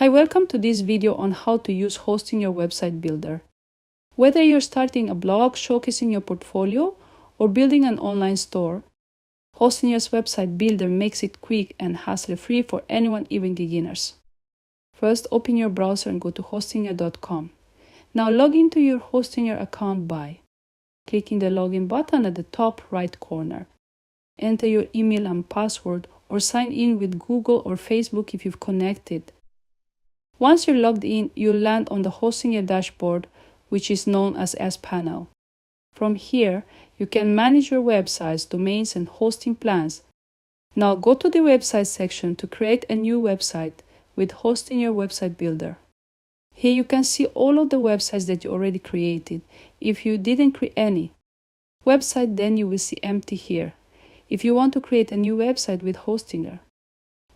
Hi, welcome to this video on how to use Hosting Your Website Builder. Whether you're starting a blog, showcasing your portfolio, or building an online store, Hosting Your Website Builder makes it quick and hassle-free for anyone, even beginners. First, open your browser and go to hostingyour.com. Now log into your Hostingyour account by clicking the login button at the top right corner. Enter your email and password or sign in with Google or Facebook if you've connected. Once you're logged in, you'll land on the Hostingyour dashboard, which is known as S-Panel. From here, you can manage your websites, domains, and hosting plans. Now go to the website section to create a new website with Hosting Your Website Builder. Here you can see all of the websites that you already created. If you didn't create any website, then you will see empty here. If you want to create a new website with Hostingyour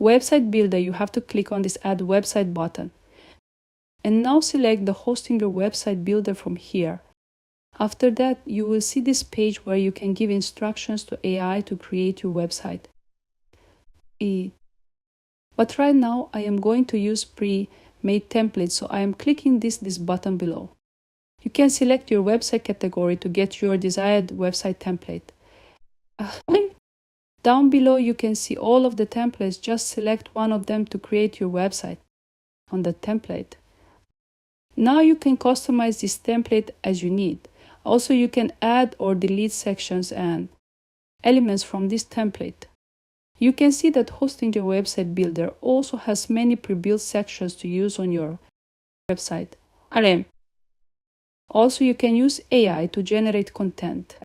Website Builder, you have to click on this Add Website button. And now select the Hostingyour Website Builder from here. After that, you will see this page where you can give instructions to AI to create your website. But right now, I am going to use pre-made templates, so I am clicking this button below. You can select your website category to get your desired website template. Down below, you can see all of the templates. Just select one of them to create your website on the template. Now you can customize this template as you need. Also, you can add or delete sections and elements from this template. You can see that Hostingyour Website Builder also has many pre-built sections to use on your website. Also, you can use AI to generate content.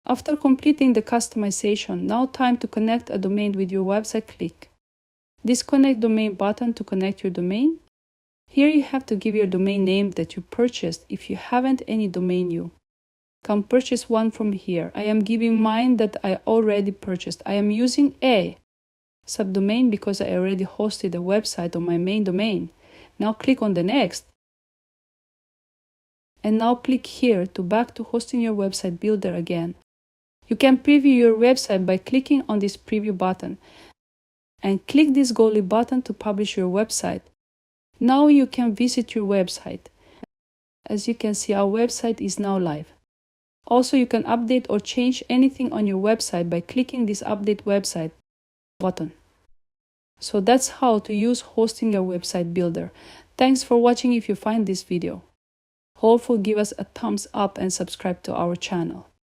After completing the customization, now time to connect a domain with your website. Click this Connect Domain button to connect your domain. Here you have to give your domain name that you purchased. If you haven't any domain, you can purchase one from here. I am giving mine that I already purchased. I am using a subdomain because I already hosted a website on my main domain. Now click on the Next. And now click here to back to Hostingyour Website Builder again. You can preview your website by clicking on this preview button and click this goalie button to publish your website. Now you can visit your website. As you can see, our website is now live. Also, you can update or change anything on your website by clicking this Update Website button. So that's how to use Hostingyour Website Builder. Thanks for watching. If you find this video helpful, give us a thumbs up and subscribe to our channel.